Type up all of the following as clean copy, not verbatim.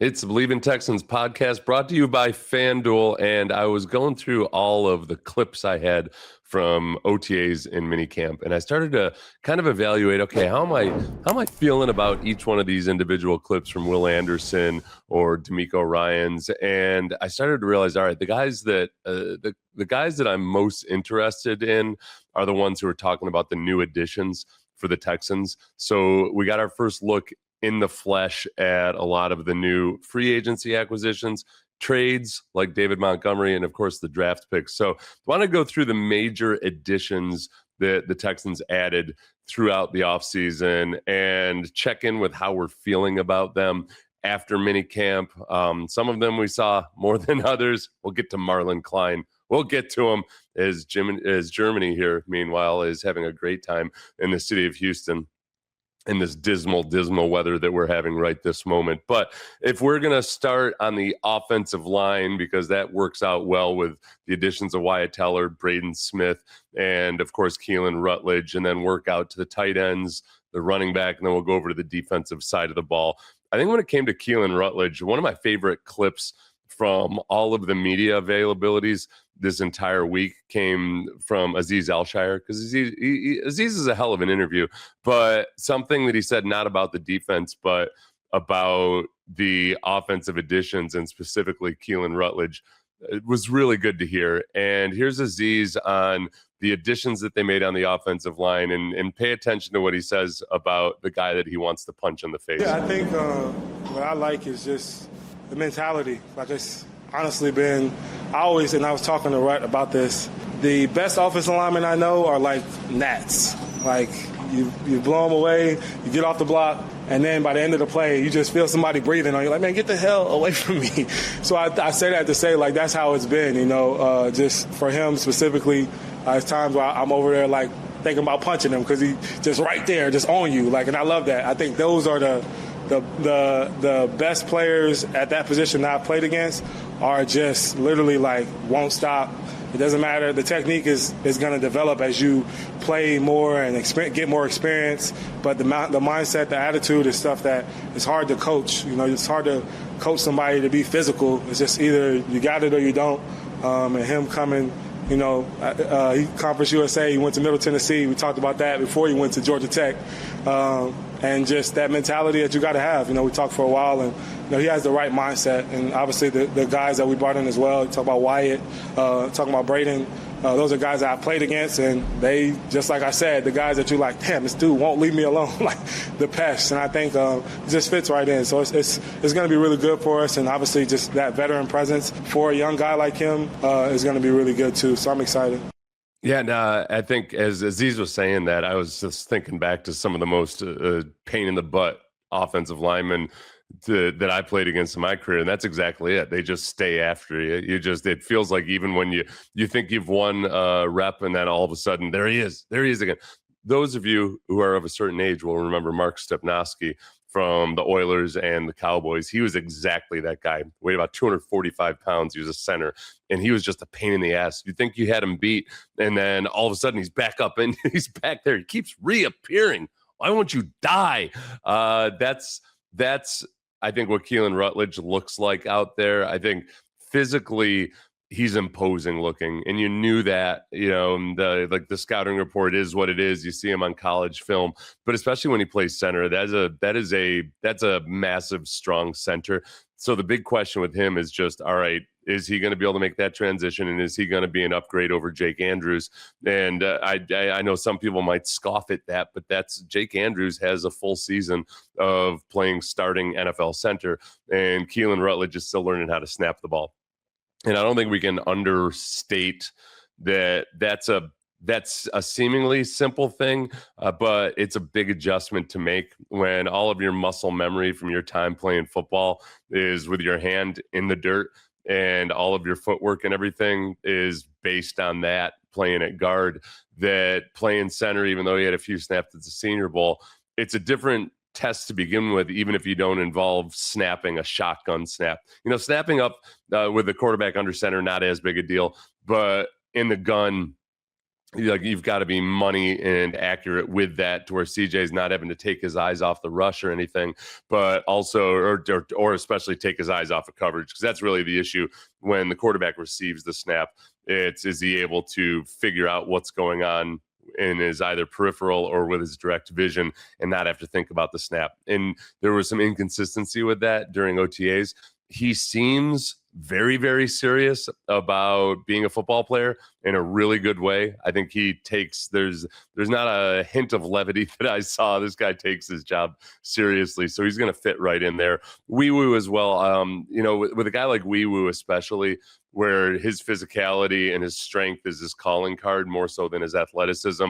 It's the Believe in Texans podcast brought to you by FanDuel, and I was going through all of the clips I had from OTAs and minicamp, and I started to kind of evaluate, okay, how am I feeling about each one of these individual clips from Will Anderson or D'Amico Ryans, and I started to realize, all right, the guys that the guys that I'm most interested in are the ones who are talking about the new additions for the Texans. So we got our first look in the flesh at a lot of the new free agency acquisitions, trades like David Montgomery, and of course the draft picks. So I want to go through the major additions that the Texans added throughout the offseason and check in with how we're feeling about them after minicamp. Some of them we saw more than others. We'll get to Marlin Klein. We'll get to him as Germany here, meanwhile, is having a great time in the city of Houston in this dismal weather that we're having right this moment. But if we're going to start on the offensive line, because that works out well with the additions of Wyatt Teller, Braden Smith, and of course, Keylan Rutledge, and then work out to the tight ends, the running back, and then we'll go over to the defensive side of the ball. I think when it came to Keylan Rutledge, one of my favorite clips from all of the media availabilities this entire week came from Aziz Al-Shaair, because Aziz is a hell of an interview, but something that he said not about the defense, but about the offensive additions and specifically Keylan Rutledge, it was really good to hear. And here's Aziz on the additions that they made on the offensive line, and pay attention to what he says about the guy that he wants to punch in the face. Yeah, I think what I like is just the mentality. I was talking to Rut about this. The best offensive linemen I know are like gnats. Like you blow them away, you get off the block, and then by the end of the play, you just feel somebody breathing on you. Like, man, get the hell away from me. So I say that to say, like, that's how it's been, just for him specifically. There's times where I'm over there, like, thinking about punching him because he's just right there, just on you. Like, and I love that. I think those are the best players at that position that I've played against are just literally like won't stop. It doesn't matter. The technique is going to develop as you play more and get more experience. But the mindset, the attitude is stuff that is hard to coach. It's hard to coach somebody to be physical. It's just either you got it or you don't. And him coming, he Conference USA, he went to Middle Tennessee. We talked about that before he went to Georgia Tech. And just that mentality that you got to have. We talked for a while, and he has the right mindset. And obviously the guys that we brought in as well, talk about Wyatt, talking about Braden, those are guys that I played against, and they, just like I said, the guys that you like, damn, this dude won't leave me alone, like the pests. And I think it just fits right in. So it's going to be really good for us, and obviously just that veteran presence for a young guy like him is going to be really good too. So I'm excited. Yeah, no, I think as Aziz was saying that, I was just thinking back to some of the most pain in the butt offensive linemen that I played against in my career, and that's exactly it. They just stay after you. It feels like even when you think you've won a rep, and then all of a sudden there he is again. Those of you who are of a certain age will remember Mark Stepnoski from the Oilers and the Cowboys. He was exactly that guy. Weighed about 245 pounds. He was a center, and he was just a pain in the ass. You think you had him beat, and then all of a sudden he's back up, and he's back there. He keeps reappearing. Why won't you die? That's I think what Keylan Rutledge looks like out there. I think physically he's imposing looking, and you knew that. The scouting report is what it is. You see him on college film, but especially when he plays center, that's a massive, strong center. So the big question with him is just, all right, is he going to be able to make that transition, and is he going to be an upgrade over Jake Andrews? And I know some people might scoff at that, but Jake Andrews has a full season of playing starting NFL center, and Keylan Rutledge is still learning how to snap the ball. And I don't think we can understate that that's a seemingly simple thing, but it's a big adjustment to make when all of your muscle memory from your time playing football is with your hand in the dirt, and all of your footwork and everything is based on that playing at guard. That playing center, even though he had a few snaps at the Senior Bowl, it's a different test to begin with, even if you don't involve snapping a shotgun snap. Snapping up with the quarterback under center, not as big a deal, but in the gun, like you've got to be money and accurate with that, to where CJ's not having to take his eyes off the rush or anything, but also, or especially take his eyes off of coverage, because that's really the issue when the quarterback receives the snap. Is he able to figure out what's going on in his either peripheral or with his direct vision and not have to think about the snap? And there was some inconsistency with that during OTAs. He seems very, very serious about being a football player in a really good way. I think he takes, there's not a hint of levity that I saw. This guy takes his job seriously, so he's going to fit right in there. Wee Woo as well. With a guy like Wee Woo, especially, where his physicality and his strength is his calling card more so than his athleticism,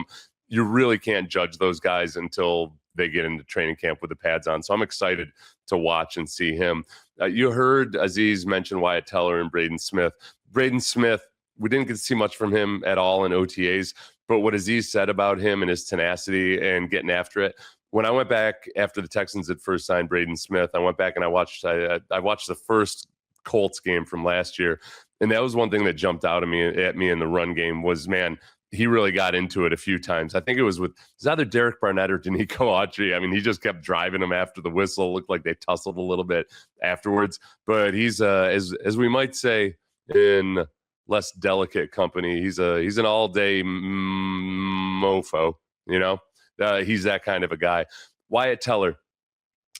you really can't judge those guys until they get into training camp with the pads on. So I'm excited to watch and see him. You heard Aziz mention Wyatt Teller and Braden Smith. Braden Smith, we didn't get to see much from him at all in OTAs, but what Aziz said about him and his tenacity and getting after it, when I went back after the Texans had first signed Braden Smith, I went back and I watched the first Colts game from last year, and that was one thing that jumped out at me in the run game was, man, he really got into it a few times. I think it was either Derek Barnett or Danico Autry. I mean, he just kept driving him after the whistle. Looked like they tussled a little bit afterwards. But he's as we might say in less delicate company, he's an all-day mofo. He's that kind of a guy. Wyatt Teller.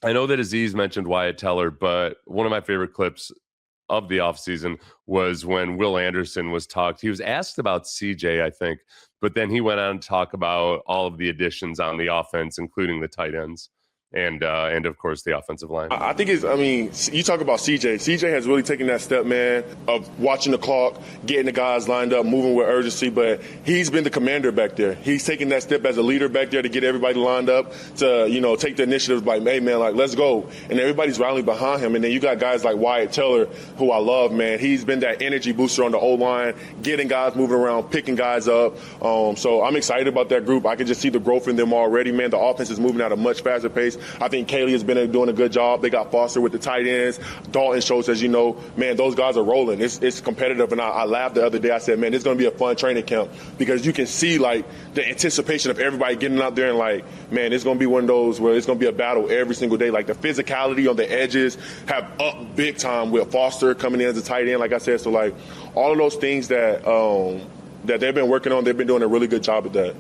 I know that Aziz mentioned Wyatt Teller, but one of my favorite clips of the offseason was when Will Anderson was talked. He was asked about CJ, I think, but then he went on to talk about all of the additions on the offense, including the tight ends and of course the offensive line. I think you talk about CJ. CJ has really taken that step, man, of watching the clock, getting the guys lined up, moving with urgency, but he's been the commander back there. He's taking that step as a leader back there to get everybody lined up, to, take the initiative, like, hey, man, like, let's go. And everybody's rallying behind him. And then you got guys like Wyatt Teller, who I love, man. He's been that energy booster on the O-line, getting guys moving around, picking guys up. So I'm excited about that group. I can just see the growth in them already, man. The offense is moving at a much faster pace. I think Kaylee has been doing a good job. They got Foster with the tight ends. Dalton Schultz, as you know, man, those guys are rolling. It's competitive. And I laughed the other day. I said, man, it's going to be a fun training camp, because you can see, like, the anticipation of everybody getting out there and, like, man, it's going to be one of those where it's going to be a battle every single day. Like, the physicality on the edges have up big time with Foster coming in as a tight end, like I said. So, like, all of those things that they've been working on, they've been doing a really good job at that.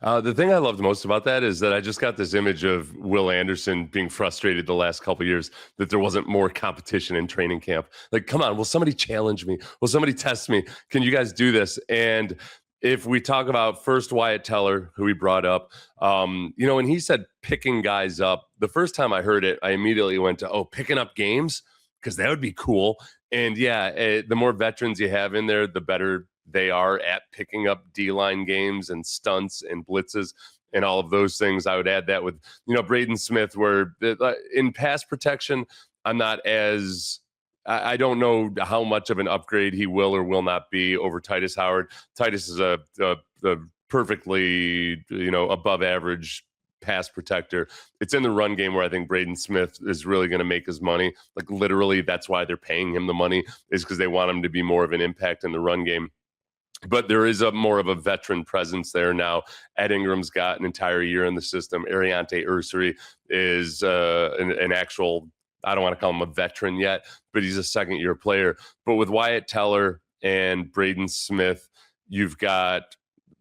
The thing I loved most about that is that I just got this image of Will Anderson being frustrated the last couple of years that there wasn't more competition in training camp. Like, come on, will somebody challenge me? Will somebody test me? Can you guys do this? And if we talk about first Wyatt Teller, who we brought up, when he said picking guys up, the first time I heard it, I immediately went to, picking up games, because that would be cool. And yeah, the more veterans you have in there, the better they are at picking up D-line games and stunts and blitzes and all of those things. I would add that with, Braden Smith, where in pass protection, I'm not as I don't know how much of an upgrade he will or will not be over Titus Howard. Titus is a perfectly, above average pass protector. It's in the run game where I think Braden Smith is really going to make his money. Like, literally, that's why they're paying him the money, is because they want him to be more of an impact in the run game. But there is more of a veteran presence there now. Ed Ingram's got an entire year in the system. Ariante Ursary is an actual, I don't want to call him a veteran yet, but he's a second-year player. But with Wyatt Teller and Braden Smith, you've got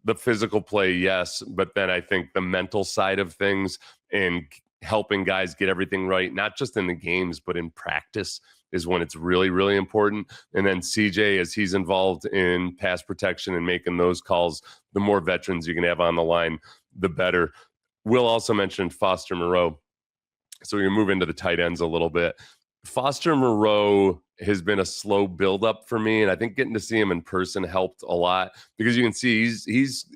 the physical play, yes, but then I think the mental side of things and helping guys get everything right, not just in the games, but in practice, is when it's really, really important. And then CJ, as he's involved in pass protection and making those calls, the more veterans you can have on the line, the better. Will also mentioned Foster Moreau. So we're going to move into the tight ends a little bit. Foster Moreau has been a slow buildup for me, and I think getting to see him in person helped a lot, because you can see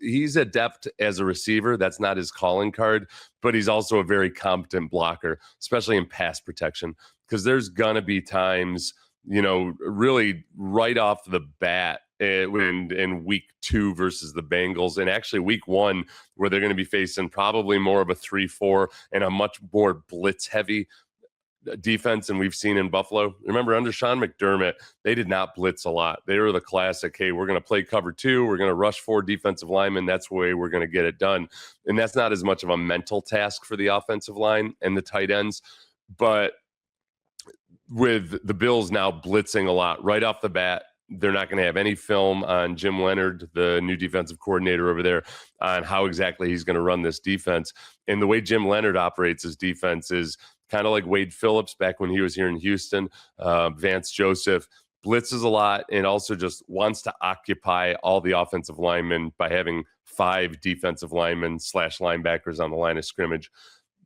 he's adept as a receiver. That's not his calling card, but he's also a very competent blocker, especially in pass protection, because there's gonna be times, really right off the bat in week 2 versus the Bengals, and actually week 1, where they're going to be facing probably more of a 3-4 and a much more blitz heavy defense than we've seen in Buffalo. Remember, under Sean McDermott, they did not blitz a lot. They were the classic, hey, we're going to play cover 2. We're going to rush 4 defensive linemen. That's the way we're going to get it done. And that's not as much of a mental task for the offensive line and the tight ends. But with the Bills now blitzing a lot right off the bat, they're not going to have any film on Jim Leonard, the new defensive coordinator over there, on how exactly he's going to run this defense. And the way Jim Leonard operates his defense is kind of like Wade Phillips back when he was here in Houston. Vance Joseph blitzes a lot and also just wants to occupy all the offensive linemen by having 5 defensive linemen / linebackers on the line of scrimmage.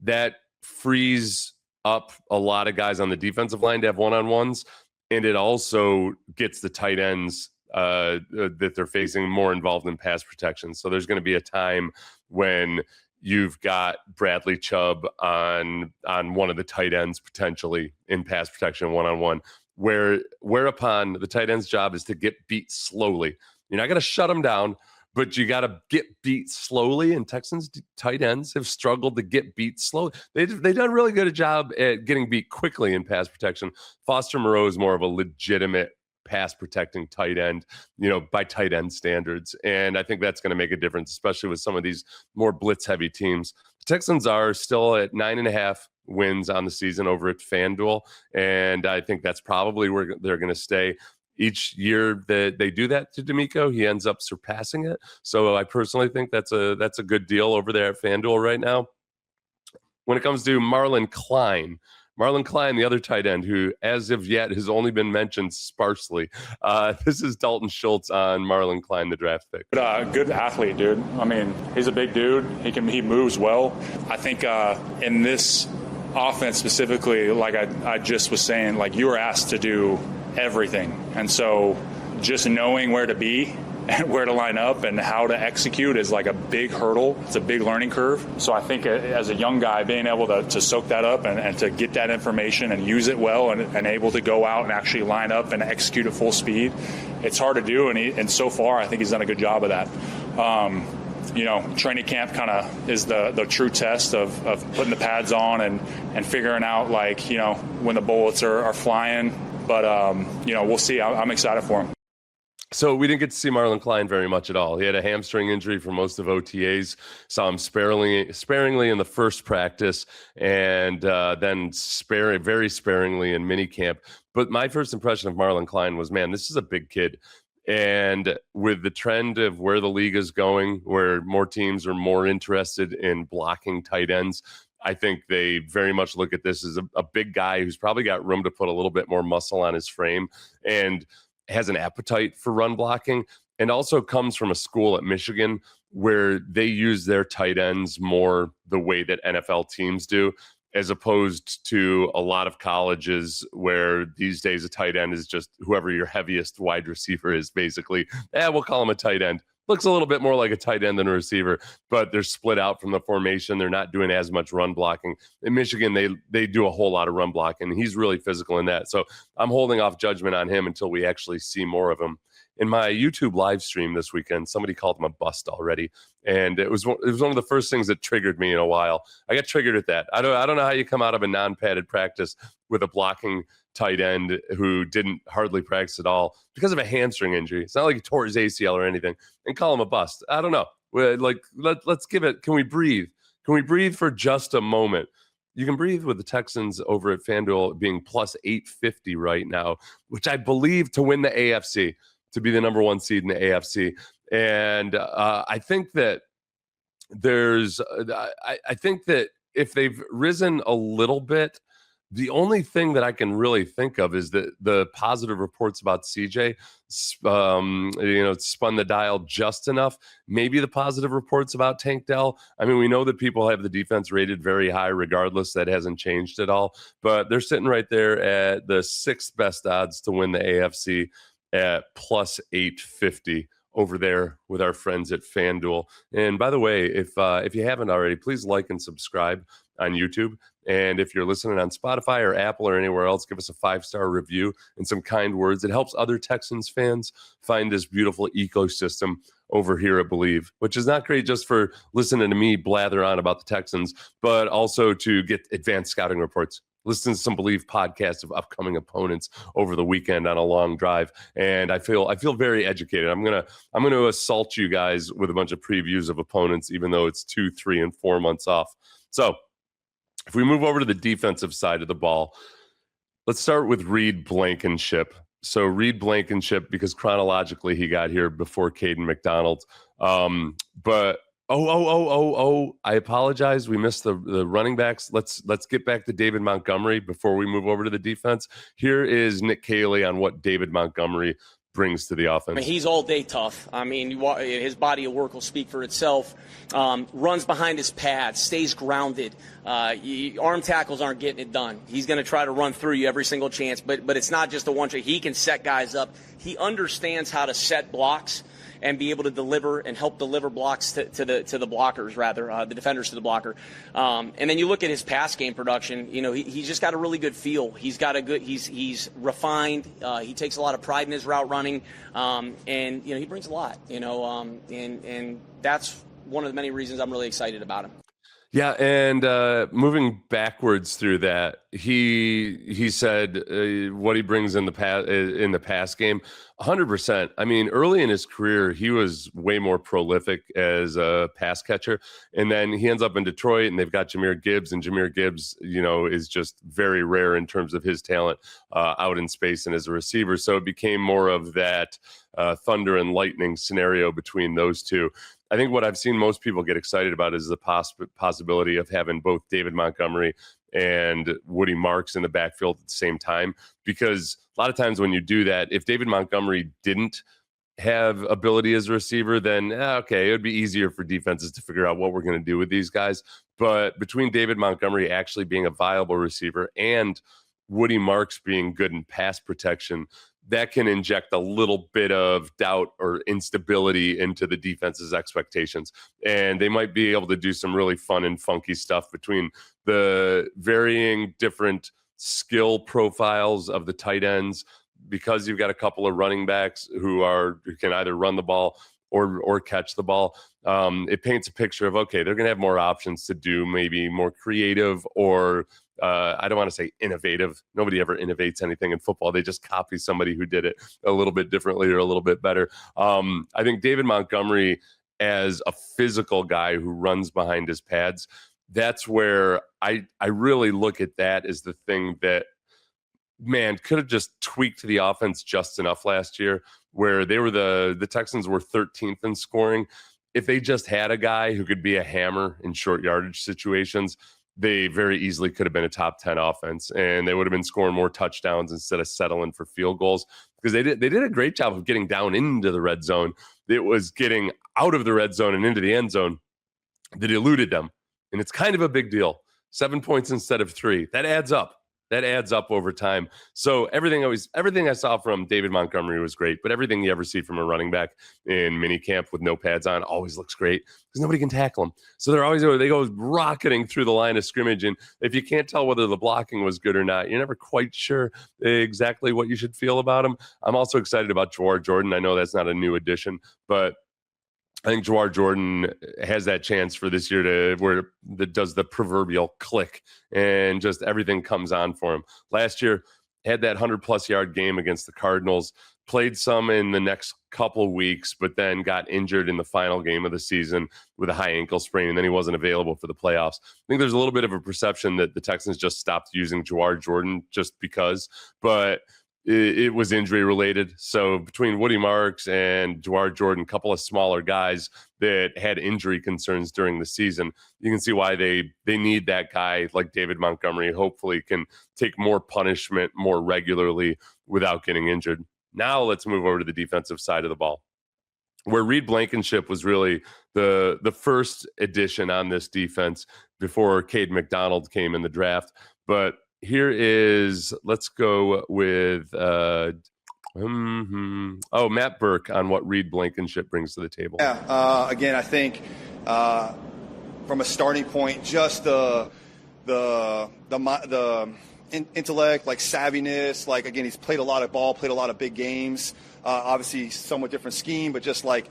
That frees up a lot of guys on the defensive line to have one-on-ones. And it also gets the tight ends that they're facing more involved in pass protection. So there's going to be a time when you've got Bradley Chubb on one of the tight ends potentially in pass protection one-on-one, whereupon the tight end's job is to get beat slowly. You're not going to shut them down, but you got to get beat slowly, and Texans tight ends have struggled to get beat slowly. They've done a really good job at getting beat quickly in pass protection. Foster Moreau is more of a legitimate pass protecting tight end, by tight end standards. And I think that's going to make a difference, especially with some of these more blitz heavy teams. The Texans are still at 9.5 wins on the season over at FanDuel. And I think that's probably where they're going to stay. Each year that they do that to D'Amico, he ends up surpassing it. So I personally think that's a good deal over there at FanDuel right now. When it comes to Marlin Klein, the other tight end, who as of yet has only been mentioned sparsely. This is Dalton Schultz on Marlin Klein, the draft pick. Good athlete, dude. I mean, he's a big dude. He moves well. I think in this offense specifically, like I just was saying, like you were asked to do everything. And so just knowing where to be and where to line up and how to execute is like a big hurdle. It's a big learning curve. So I think as a young guy, being able to soak that up and to get that information and use it well and able to go out and actually line up and execute at full speed, it's hard to do. And so far, I think he's done a good job of that. Training camp kind of is the true test of putting the pads on and figuring out when the bullets are flying. But, we'll see. I'm excited for him. So we didn't get to see Marlin Klein very much at all. He had a hamstring injury for most of OTAs. Saw him sparingly in the first practice, and then very sparingly in minicamp. But my first impression of Marlin Klein was, man, this is a big kid. And with the trend of where the league is going, where more teams are more interested in blocking tight ends, I think they very much look at this as a big guy who's probably got room to put a little bit more muscle on his frame and has an appetite for run blocking, and also comes from a school at Michigan where they use their tight ends more the way that NFL teams do, as opposed to a lot of colleges where these days a tight end is just whoever your heaviest wide receiver is, basically. We'll call him a tight end. Looks a little bit more like a tight end than a receiver, but they're split out from the formation. They're not doing as much run blocking. In Michigan, they do a whole lot of run blocking. He's really physical in that. So I'm holding off judgment on him until we actually see more of him. In my YouTube live stream this weekend, somebody called him a bust already. And it was one of the first things that triggered me in a while. I got triggered at that. I don't know how you come out of a non-padded practice with a blocking tight end who didn't hardly practice at all because of a hamstring injury. It's not like he tore his ACL or anything, and call him a bust. I don't know. Let's give it. Can we breathe? Can we breathe for just a moment? You can breathe with the Texans over at FanDuel being plus 850 right now, which I believe to win the AFC, to be the number 1 seed in the AFC. And I think that I think that if they've risen a little bit, the only thing that I can really think of is that the positive reports about CJ, spun the dial just enough. Maybe the positive reports about Tank Dell. I mean, we know that people have the defense rated very high regardless. That hasn't changed at all. But they're sitting right there at the 6th best odds to win the AFC at plus 850 over there with our friends at FanDuel. And by the way, if you haven't already, please like and subscribe on YouTube. And if you're listening on Spotify or Apple or anywhere else, give us a 5-star review and some kind words. It helps other Texans fans find this beautiful ecosystem over here at Believe, which is not great just for listening to me blather on about the Texans, but also to get advanced scouting reports listened to some Believe podcasts of upcoming opponents over the weekend on a long drive, and I feel very educated. I'm gonna assault you guys with a bunch of previews of opponents, even though it's 2, 3, and 4 months off. So if we move over to the defensive side of the ball, let's start with Reed Blankenship. So Reed Blankenship, because chronologically he got here before Kayden McDonald. But I apologize. We missed the running backs. Let's get back to David Montgomery before we move over to the defense. Here is Nick Caley on what David Montgomery brings to the offense. I mean, he's all day tough. I mean, his body of work will speak for itself. Runs behind his pads, stays grounded. Arm tackles aren't getting it done. He's going to try to run through you every single chance, but it's not just a one-trick. He can set guys up. He understands how to set blocks and be able to deliver and help deliver blocks to the blockers, rather, the defenders to the blocker. And then you look at his pass game production. You know, he's just got a really good feel. He's got a good. He's refined. He takes a lot of pride in his route running, and he brings a lot. And that's one of the many reasons I'm really excited about him. Yeah, and moving backwards through that, he said what he brings in the pass game, 100%. I mean, early in his career, he was way more prolific as a pass catcher, and then he ends up in Detroit, and they've got Jahmyr Gibbs, and Jahmyr Gibbs, is just very rare in terms of his talent out in space and as a receiver. So it became more of that thunder and lightning scenario between those two. I think what I've seen most people get excited about is the possibility of having both David Montgomery and Woody Marks in the backfield at the same time, because a lot of times when you do that, if David Montgomery didn't have ability as a receiver, then okay, it would be easier for defenses to figure out what we're going to do with these guys. But between David Montgomery actually being a viable receiver and Woody Marks being good in pass protection, that can inject a little bit of doubt or instability into the defense's expectations. And they might be able to do some really fun and funky stuff between the varying different skill profiles of the tight ends, because you've got a couple of running backs who can either run the ball or catch the ball. It paints a picture of, okay, they're going to have more options to do maybe more creative or I don't want to say innovative. Nobody ever innovates anything in football. They just copy somebody who did it a little bit differently or a little bit better. I think David Montgomery, as a physical guy who runs behind his pads, that's where I really look at that as the thing that, man, could have just tweaked the offense just enough last year, where they were the Texans were 13th in scoring. If they just had a guy who could be a hammer in short yardage situations, they very easily could have been a top 10 offense, and they would have been scoring more touchdowns instead of settling for field goals, because they did a great job of getting down into the red zone. It was getting out of the red zone and into the end zone that eluded them. And it's kind of a big deal. 7 points instead of 3. That adds up. That adds up over time. So everything I saw from David Montgomery was great, but everything you ever see from a running back in minicamp with no pads on always looks great because nobody can tackle them. So they go rocketing through the line of scrimmage, and if you can't tell whether the blocking was good or not, you're never quite sure exactly what you should feel about them. I'm also excited about Jawar Jordan. I know that's not a new addition, but I think Jawar Jordan has that chance for this year that does the proverbial click and just everything comes on for him. Last year, had that 100-plus yard game against the Cardinals, played some in the next couple of weeks, but then got injured in the final game of the season with a high ankle sprain, and then he wasn't available for the playoffs. I think there's a little bit of a perception that the Texans just stopped using Jawar Jordan just because, but it was injury related. So between Woody Marks and Jawar Jordan, a couple of smaller guys that had injury concerns during the season, you can see why they need that guy like David Montgomery. Hopefully can take more punishment more regularly without getting injured. Now let's move over to the defensive side of the ball, where Reed Blankenship was really the first addition on this defense before Kayden McDonald came in the draft. But here is, let's go with Matt Burke on what Reed Blankenship brings to the table. Yeah, again, I think from a starting point, just the intellect, like savviness, like, again, he's played a lot of ball, played a lot of big games, obviously somewhat different scheme, but just like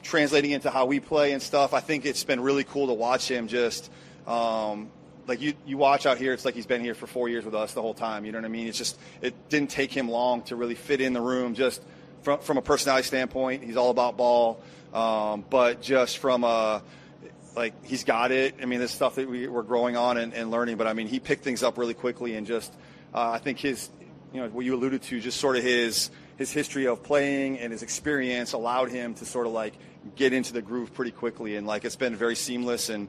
translating into how we play and stuff. I think it's been really cool to watch him just like you watch out here, it's like he's been here for 4 years with us the whole time. You know what I mean? It's just, it didn't take him long to really fit in the room. Just from a personality standpoint, he's all about ball. But just from like, he's got it. I mean, there's stuff that we're growing on and learning. But I mean, he picked things up really quickly, and just I think his, what you alluded to, just sort of his history of playing and his experience allowed him to sort of like get into the groove pretty quickly, and like it's been very seamless, and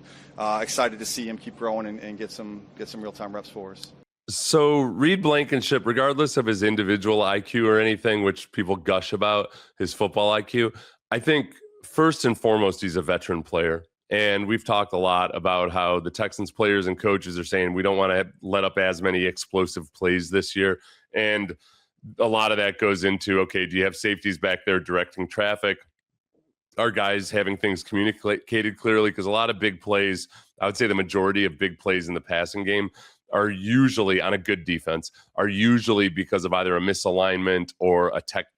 excited to see him keep growing and get some real-time reps for us. So Reed Blankenship, regardless of his individual IQ or anything, which people gush about, his football IQ, I think first and foremost, he's a veteran player. And we've talked a lot about how the Texans players and coaches are saying we don't want to let up as many explosive plays this year. And a lot of that goes into, okay, do you have safeties back there directing traffic? Are guys having things communicated clearly? Because a lot of big plays, I would say the majority of big plays in the passing game are usually, on a good defense, are usually because of either a misalignment or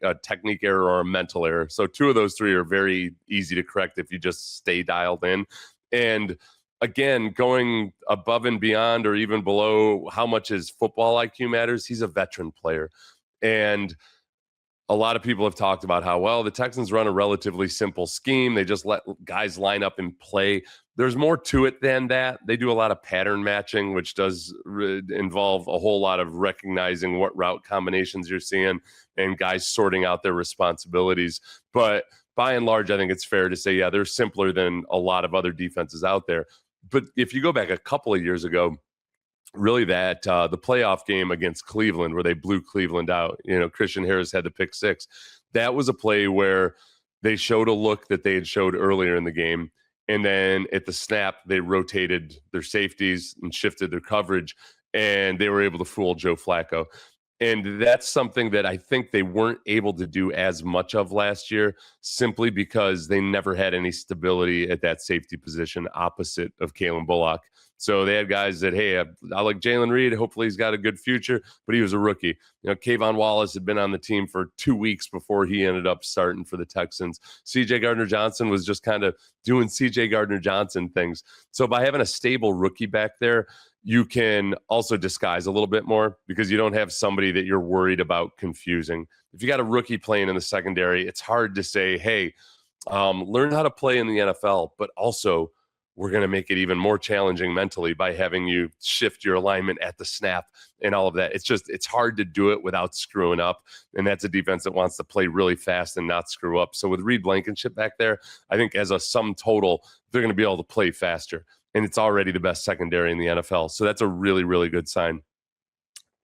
a technique error or a mental error. So two of those three are very easy to correct if you just stay dialed in. And again, going above and beyond or even below how much his football IQ matters, he's a veteran player. And a lot of people have talked about how, well, the Texans run a relatively simple scheme. They just let guys line up and play. There's more to it than that. They do a lot of pattern matching, which does involve a whole lot of recognizing what route combinations you're seeing and guys sorting out their responsibilities. But by and large, I think it's fair to say, yeah, they're simpler than a lot of other defenses out there. But if you go back a couple of years ago, really that the playoff game against Cleveland where they blew Cleveland out, Christian Harris had the pick six. That was a play where they showed a look that they had showed earlier in the game. And then at the snap, they rotated their safeties and shifted their coverage, and they were able to fool Joe Flacco. And that's something that I think they weren't able to do as much of last year, simply because they never had any stability at that safety position opposite of Kalen Bullock. So they had guys that, hey, I like Jalen Reed. Hopefully he's got a good future, but he was a rookie. Kayvon Wallace had been on the team for 2 weeks before he ended up starting for the Texans. C.J. Gardner-Johnson was just kind of doing C.J. Gardner-Johnson things. So by having a stable rookie back there, you can also disguise a little bit more because you don't have somebody that you're worried about confusing. If you got a rookie playing in the secondary, it's hard to say, hey, learn how to play in the NFL, but also we're going to make it even more challenging mentally by having you shift your alignment at the snap and all of that. It's hard to do it without screwing up. And that's a defense that wants to play really fast and not screw up. So with Reed Blankenship back there, I think as a sum total, they're going to be able to play faster. And it's already the best secondary in the NFL. So that's a really, really good sign.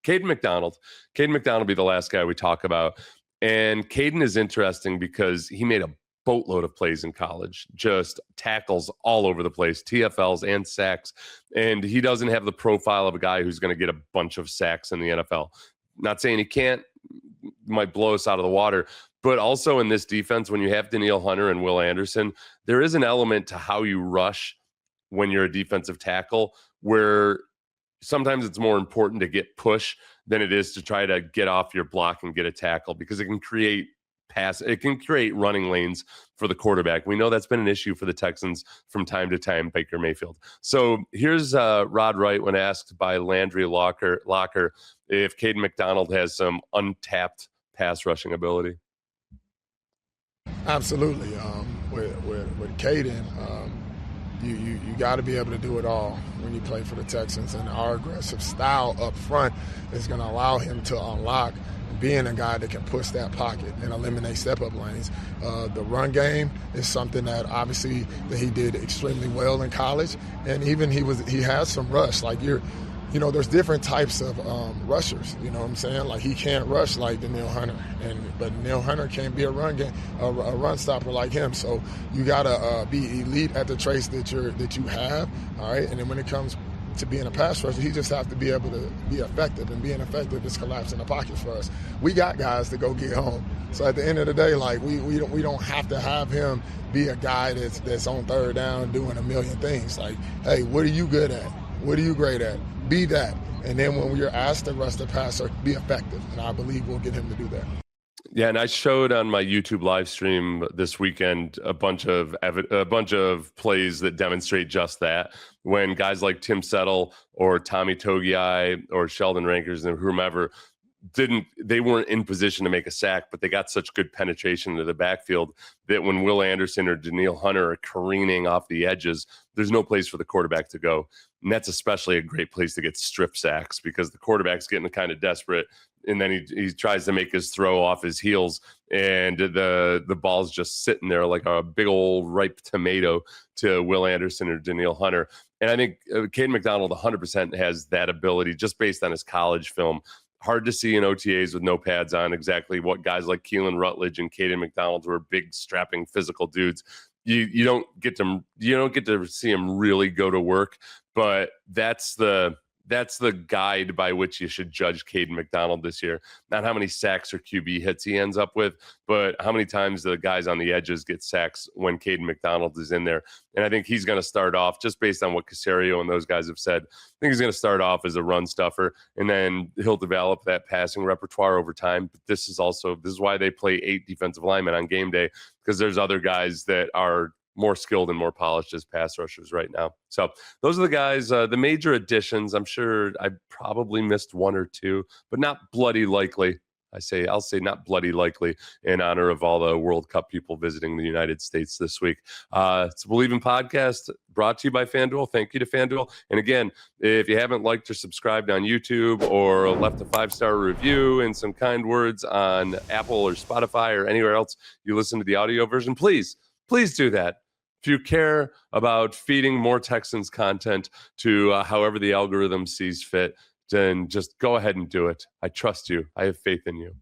Kayden McDonald will be the last guy we talk about. And Kayden is interesting because he made a boatload of plays in college, just tackles all over the place, TFLs and sacks. And he doesn't have the profile of a guy who's going to get a bunch of sacks in the NFL. Not saying he can't, might blow us out of the water. But also in this defense, when you have Danielle Hunter and Will Anderson, there is an element to how you rush when you're a defensive tackle where sometimes it's more important to get push than it is to try to get off your block and get a tackle, because it can create running lanes for the quarterback. We know that's been an issue for the Texans from time to time, Baker Mayfield. So here's Rod Wright when asked by Landry Locker if Kayden McDonald has some untapped pass rushing ability. Absolutely. With Kayden, you got to be able to do it all when you play for the Texans, and our aggressive style up front is going to allow him to unlock being a guy that can push that pocket and eliminate step-up lanes. The run game is something that obviously that he did extremely well in college, and even he has some rush. Like there's different types of rushers. You know what I'm saying? Like he can't rush like Danielle Hunter, but Danielle Hunter can't be a run stopper like him. So you gotta be elite at the traits that you have. All right, and then when it comes to being a pass rusher, he just have to be able to be effective, and being effective is collapsing the pockets for us. We got guys to go get home. So at the end of the day, like we don't have to have him be a guy that's on third down doing a million things. Like, hey, what are you good at? What are you great at? Be that. And then when you're asked to rush the passer, be effective. And I believe we'll get him to do that. Yeah, and I showed on my YouTube live stream this weekend a bunch of plays that demonstrate just that. When guys like Tim Settle or Tommy Togiai or Sheldon Rankers and whomever they weren't in position to make a sack, but they got such good penetration into the backfield that when Will Anderson or Daniil Hunter are careening off the edges, there's no place for the quarterback to go. And that's especially a great place to get strip sacks because the quarterback's getting kind of desperate. And then he tries to make his throw off his heels, and the ball's just sitting there like a big old ripe tomato to Will Anderson or Daniil Hunter. And I think Kayden McDonald 100% has that ability just based on his college film. Hard to see in OTAs with no pads on exactly what guys like Keylan Rutledge and Kayden McDonald, who are big, strapping, physical dudes. You don't get to see them really go to work, but that's the guide by which you should judge Kayden McDonald this year. Not how many sacks or QB hits he ends up with, but how many times the guys on the edges get sacks when Kayden McDonald is in there. And I think he's going to start off, just based on what Caserio and those guys have said, I think he's going to start off as a run stuffer, and then he'll develop that passing repertoire over time. But this is why they play 8 defensive linemen on game day, because there's other guys that are more skilled and more polished as pass rushers right now. So those are the guys, the major additions. I'm sure I probably missed one or two, but not bloody likely. I'll say not bloody likely in honor of all the World Cup people visiting the United States this week. It's a Believe in Podcast brought to you by FanDuel. Thank you to FanDuel. And again, if you haven't liked or subscribed on YouTube or left a 5-star review and some kind words on Apple or Spotify or anywhere else you listen to the audio version, please do that. If you care about feeding more Texans content to however the algorithm sees fit, then just go ahead and do it. I trust you. I have faith in you.